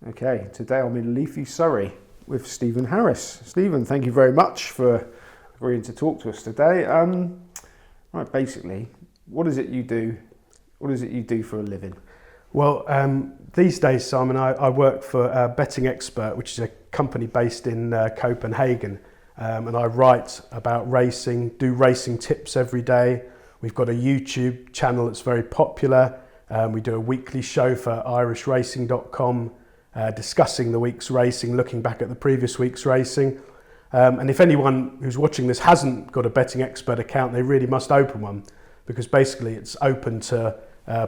Okay, today I'm in Leafy, Surrey with Stephen Harris. Stephen, thank you very much for agreeing to talk to us today. Right, basically, what is it you do? What is it you do for a living? Well, these days, Simon, I work for Betting Expert, which is a company based in Copenhagen, and I write about racing, do racing tips every day. We've got a YouTube channel that's very popular. We do a weekly show for irishracing.com, discussing the week's racing, looking back at the previous week's racing. And if anyone who's watching this hasn't got a Betting Expert account, they really must open one, because basically it's open to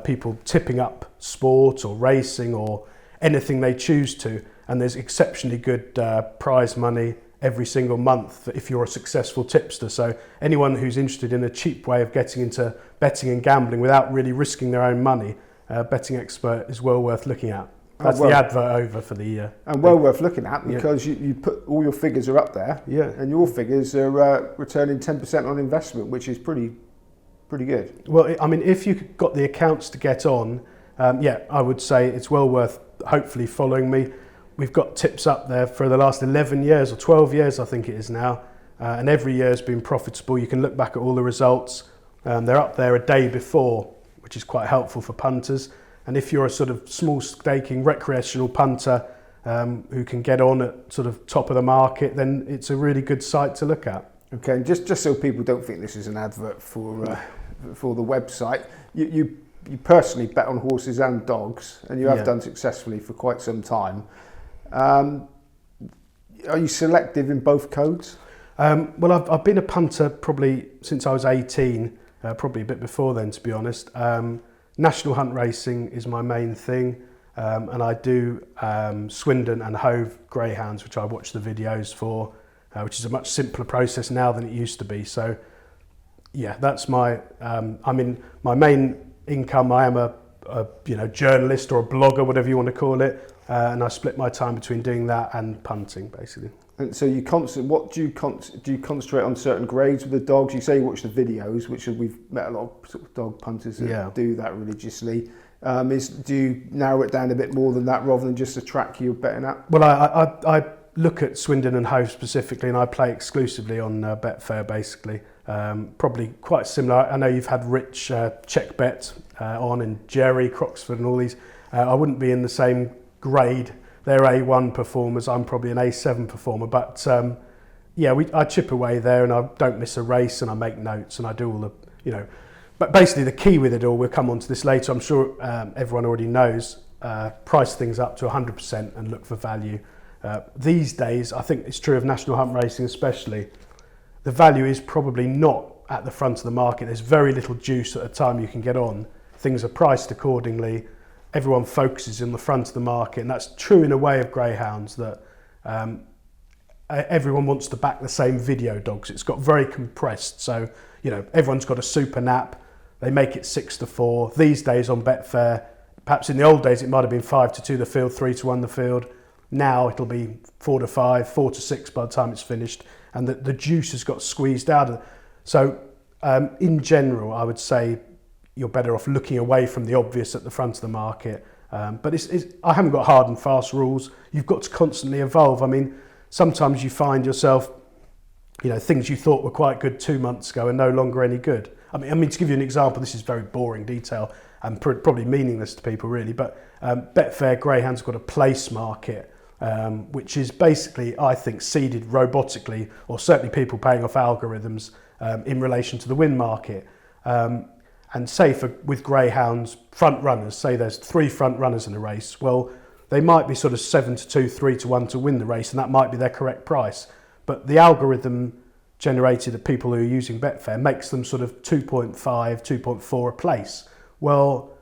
people tipping up sport or racing or anything they choose to. And there's exceptionally good prize money every single month if you're a successful tipster. So anyone who's interested in a cheap way of getting into betting and gambling without really risking their own money, Betting Expert is well worth looking at. That's the advert over for the... and well worth looking at, because you put all your figures are up there, and your figures are returning 10% on investment, which is pretty good. Well, I mean, if you've got the accounts to get on, I would say it's well worth hopefully following me. We've got tips up there for the last 11 years or 12 years, I think it is now, and every year has been profitable. You can look back at all the results. They're up there a day before, which is quite helpful for punters. And if you're a sort of small staking recreational punter who can get on at sort of top of the market, then it's a really good site to look at. Okay, and just so people don't think this is an advert for the website, you personally bet on horses and dogs, and you have done successfully for quite some time. Are you selective in both codes? Well, I've been a punter probably since I was 18, probably a bit before then, to be honest. National hunt racing is my main thing, and I do Swindon and Hove greyhounds, which I watch the videos for, which is a much simpler process now than it used to be. So, yeah, that's my. My main income. I am a journalist or a blogger, whatever you want to call it, and I split my time between doing that and punting, basically. And so you do you concentrate on certain grades with the dogs? You say you watch the videos, which we've met a lot of sort of dog punters that do that religiously. Do you narrow it down a bit more than that, rather than just the track you're betting at? Well, I look at Swindon and Hove specifically, and I play exclusively on Betfair, basically. Probably quite similar. I know you've had Rich Check Bet on, and Jerry Croxford and all these. I wouldn't be in the same grade. They're A1 performers, I'm probably an A7 performer, but I chip away there, and I don't miss a race, and I make notes, and I do all the, but basically the key with it all, we'll come on to this later, I'm sure everyone already knows, price things up to 100% and look for value. These days, I think it's true of national hunt racing especially, the value is probably not at the front of the market. There's very little juice at the time you can get on. Things are priced accordingly. Everyone focuses in the front of the market, and that's true in a way of greyhounds, that everyone wants to back the same video dogs. It's got very compressed, so everyone's got a super nap. They make it 6-4. These days on Betfair, perhaps in the old days it might have been 5-2 the field, 3-1 the field. Now it'll be 4-5, 4-6 by the time it's finished, and the juice has got squeezed out of it. So in general, I would say you're better off looking away from the obvious at the front of the market. But I haven't got hard and fast rules. You've got to constantly evolve. I mean, sometimes you find yourself, things you thought were quite good 2 months ago are no longer any good. I mean, to give you an example, this is very boring detail and probably meaningless to people really, but Betfair Greyhound's got a place market, which is basically, I think, seeded robotically, or certainly people paying off algorithms in relation to the win market. And say with greyhounds, front runners, say there's 3 front runners in a race, well, they might be sort of 7-2, 3-1 to win the race, and that might be their correct price. But the algorithm generated of people who are using Betfair makes them sort of 2.5, 2.4 a place. Well,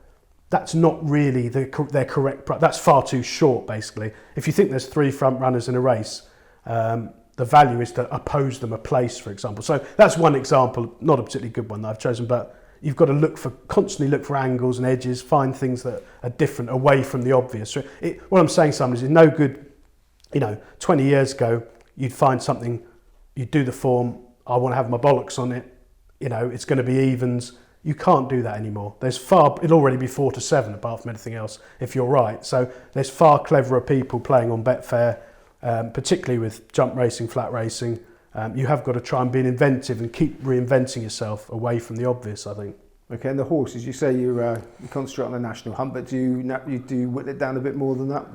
that's not really their correct price. That's far too short, basically. If you think there's 3 front runners in a race, the value is to oppose them a place, for example. So that's one example, not a particularly good one that I've chosen, but you've got to constantly look for angles and edges, find things that are different away from the obvious. So what I'm saying, Simon, is it's no good, 20 years ago, you'd find something, you'd do the form, I want to have my bollocks on it, it's going to be evens, You can't do that anymore. It'll already be 4-7 apart from anything else, if you're right. So there's far cleverer people playing on Betfair, particularly with jump racing, flat racing. You have got to try and be inventive and keep reinventing yourself away from the obvious, I think. Okay, and the horses, you say you concentrate on the national hunt, but do you whittle it down a bit more than that?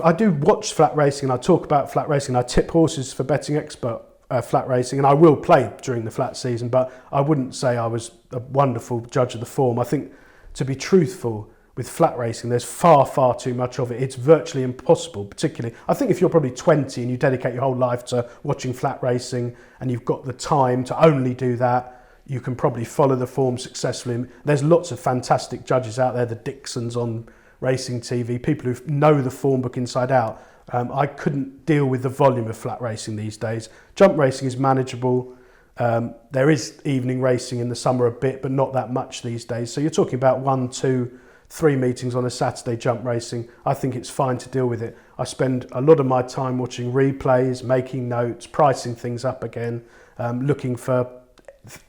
I do watch flat racing, and I talk about flat racing. I tip horses for Betting Expert flat racing, and I will play during the flat season, but I wouldn't say I was a wonderful judge of the form. I think, to be truthful, with flat racing, there's far too much of it. It's virtually impossible, particularly. I think if you're probably 20 and you dedicate your whole life to watching flat racing and you've got the time to only do that, you can probably follow the form successfully. There's lots of fantastic judges out there, the Dixons on racing TV, people who know the form book inside out. I couldn't deal with the volume of flat racing these days. Jump racing is manageable. There is evening racing in the summer a bit, but not that much these days. So you're talking about 1, 2, 3 meetings on a Saturday jump racing. I think it's fine to deal with it. I spend a lot of my time watching replays, making notes, pricing things up again, looking for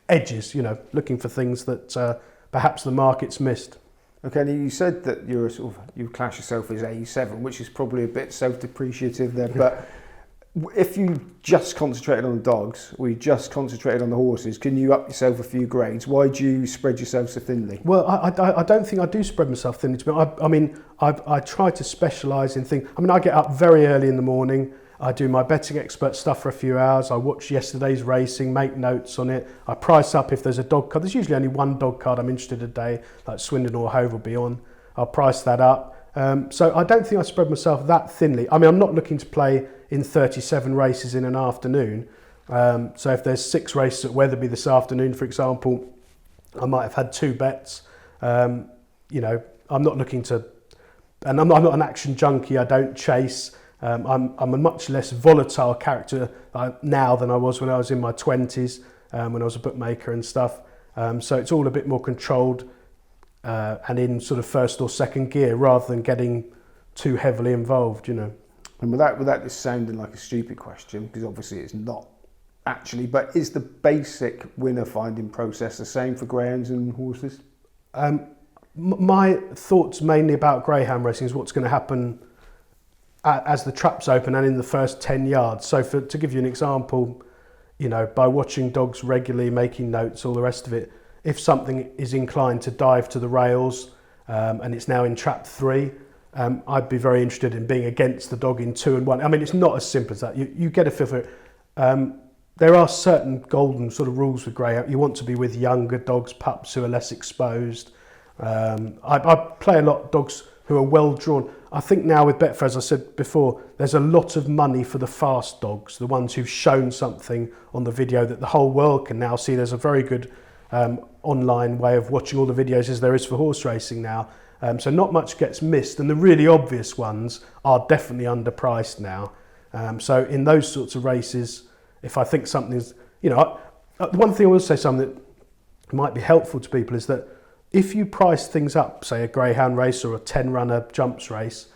edges, looking for things that perhaps the market's missed. Okay, now you said that you class yourself as A7, which is probably a bit self-depreciative there, but if you just concentrated on the dogs or you just concentrated on the horses, can you up yourself a few grades? Why do you spread yourself so thinly? Well, I don't think I do spread myself thinly. I try to specialise in things. I get up very early in the morning. I do my Betting Expert stuff for a few hours. I watch yesterday's racing, make notes on it. I price up if there's a dog card. There's usually only one dog card I'm interested in a day, like Swindon or Hove will be on. I'll price that up. So I don't think I spread myself that thinly. I'm not looking to play in 37 races in an afternoon. So if there's 6 races at Wetherby this afternoon, for example, I might have had 2 bets. I'm not looking to, and I'm not an action junkie. I don't chase. I'm a much less volatile character now than I was when I was in my 20s, when I was a bookmaker and stuff. So it's all a bit more controlled and in sort of first or second gear rather than getting too heavily involved, And without this sounding like a stupid question, because obviously it's not actually, but is the basic winner finding process the same for greyhounds and horses? My thoughts mainly about greyhound racing is what's going to happen as the traps open and in the first 10 yards. So to give you an example, by watching dogs regularly, making notes, all the rest of it, if something is inclined to dive to the rails and it's now in trap 3, I'd be very interested in being against the dog in 2 and 1. It's not as simple as that. You get a feel for it. There are certain golden sort of rules with greyhound. You want to be with younger dogs, pups who are less exposed. I play a lot of dogs who are well drawn. I think now with Betfair, as I said before, there's a lot of money for the fast dogs, the ones who've shown something on the video that the whole world can now see. There's a very good online way of watching all the videos as there is for horse racing now. So not much gets missed, and the really obvious ones are definitely underpriced now. So in those sorts of races, if I think something's, one thing I will say, something that might be helpful to people is that if you price things up, say a greyhound race or a 10-runner jumps race,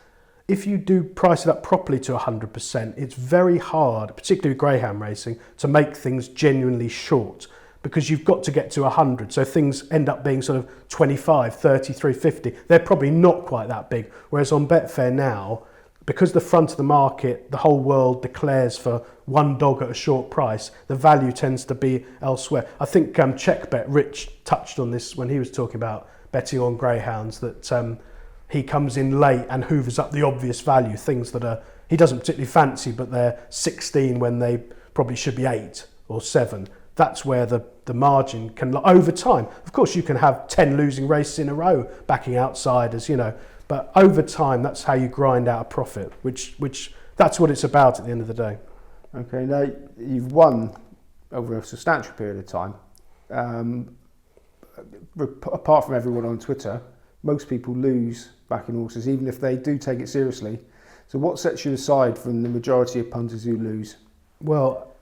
if you do price it up properly to 100%, it's very hard, particularly with greyhound racing, to make things genuinely short because you've got to get to 100. So things end up being sort of 25, 33, 50. They're probably not quite that big. Whereas on Betfair now, because the front of the market, the whole world declares for one dog at a short price, the value tends to be elsewhere. I think Checkbet, Rich touched on this when he was talking about betting on greyhounds, that he comes in late and hoovers up the obvious value, things that he doesn't particularly fancy, but they're 16 when they probably should be 8 or 7. That's where the margin can, over time. Of course, you can have 10 losing races in a row backing outsiders, but over time, that's how you grind out a profit, which that's what it's about at the end of the day. Okay, now you've won over a substantial period of time. Apart from everyone on Twitter, most people lose backing horses, even if they do take it seriously. So what sets you aside from the majority of punters who lose? Well,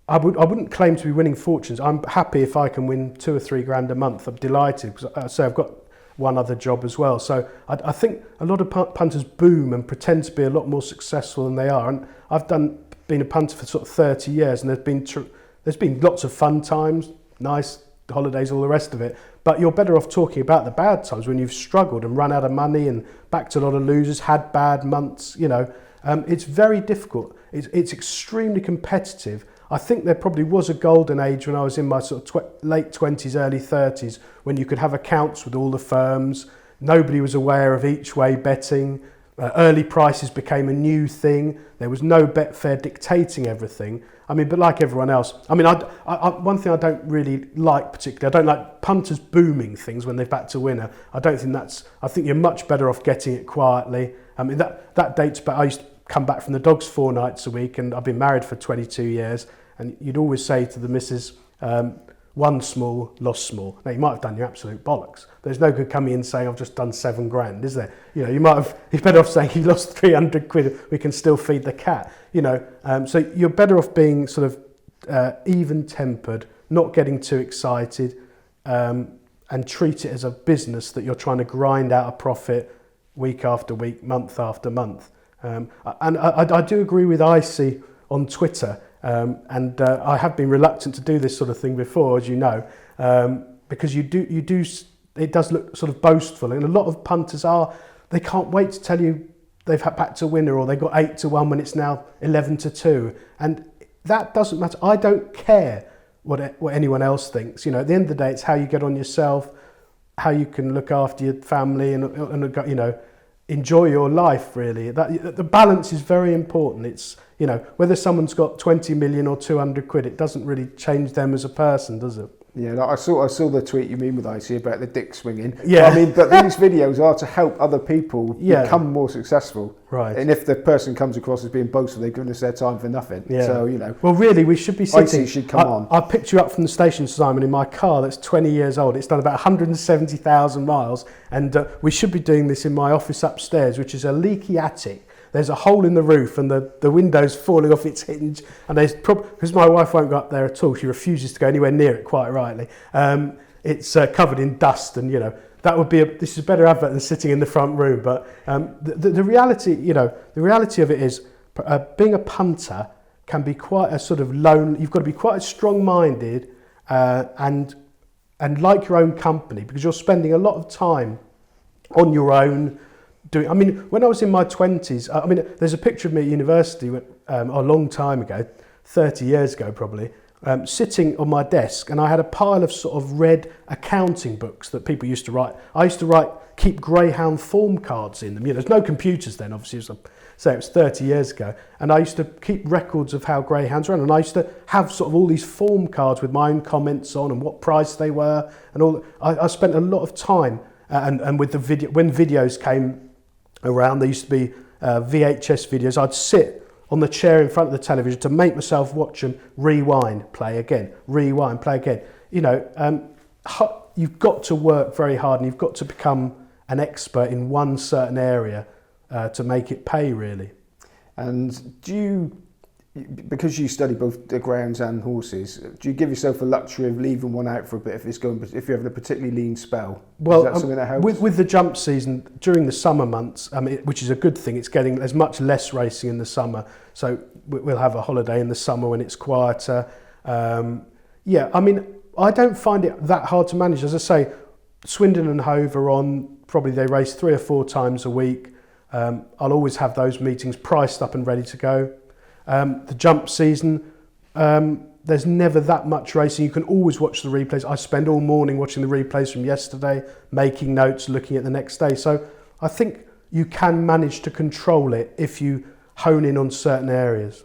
I wouldn't claim to be winning fortunes. I'm happy if I can win 2 or 3 grand a month. I'm delighted because I've got one other job as well. So I think a lot of punters boom and pretend to be a lot more successful than they are. And I've been a punter for sort of 30 years, and there's been lots of fun times, nice holidays, all the rest of it. But you're better off talking about the bad times when you've struggled and run out of money and backed a lot of losers, had bad months. It's very difficult. It's extremely competitive. I think there probably was a golden age when I was in my sort of late 20s, early 30s, when you could have accounts with all the firms. Nobody was aware of each way betting. Early prices became a new thing. There was no Betfair dictating everything. I mean, but like everyone else, I mean, one thing I don't really like particularly, I don't like punters booming things when they've backed a winner. I think you're much better off getting it quietly. I mean, that dates back. I used to come back from the dogs 4 nights a week, and I've been married for 22 years, and you'd always say to the missus, won small, lost small. Now, you might have done your absolute bollocks. There's no good coming in saying, I've just done 7 grand, is there? You're better off saying you lost 300 quid, we can still feed the cat. So you're better off being sort of even-tempered, not getting too excited, and treat it as a business that you're trying to grind out a profit week after week, month after month. And I do agree with Icy on Twitter, and I have been reluctant to do this sort of thing before, as you know, because you do. It does look sort of boastful, and a lot of punters they can't wait to tell you they've backed a winner or they got 8-1 when it's now 11-2, and that doesn't matter. I don't care what anyone else thinks. At the end of the day, it's how you get on yourself, how you can look after your family, and enjoy your life, really. The balance is very important. It's, whether someone's got 20 million or 200 quid, it doesn't really change them as a person, does it? Yeah, I saw the tweet you mean with Icy about the dick swinging. Yeah. But these videos are to help other people become more successful. Right. And if the person comes across as being boastful, they've given us their time for nothing. Yeah. So, Well, really, we should be sitting... Icy should come on. I picked you up from the station, Simon, in my car that's 20 years old. It's done about 170,000 miles. And we should be doing this in my office upstairs, which is a leaky attic. There's a hole in the roof and the window's falling off its hinge, and there's because my wife won't go up there at all. She refuses to go anywhere near it, quite rightly. It's covered in dust, and that would be this is a better advert than sitting in the front room. But the reality, the reality of it is being a punter can be quite a sort of lone. You've got to be quite strong-minded and like your own company, because you're spending a lot of time on your own. When I was in my 20s, there's a picture of me at university a long time ago, 30 years ago probably, sitting on my desk, and I had a pile of sort of red accounting books that people used to write. I used to keep Greyhound form cards in them. There's no computers then, obviously, it was 30 years ago, and I used to keep records of how Greyhounds ran, and I used to have sort of all these form cards with my own comments on and what price they were, and all. I spent a lot of time, and with the video, when videos came around, there used to be VHS videos. I'd sit on the chair in front of the television to make myself watch them, rewind, play again, rewind, play again. You've got to work very hard, and you've got to become an expert in one certain area to make it pay, really. And because you study both the grounds and horses, do you give yourself a luxury of leaving one out for a bit if you're having a particularly lean spell? Well, is that something that helps? With the jump season during the summer months, which is a good thing, there's much less racing in the summer, so we'll have a holiday in the summer when it's quieter. I don't find it that hard to manage. As I say, Swindon and Hove are on. Probably they race 3 or 4 times a week. I'll always have those meetings priced up and ready to go. The jump season, there's never that much racing. You can always watch the replays. I spend all morning watching the replays from yesterday, making notes, looking at the next day. So I think you can manage to control it if you hone in on certain areas.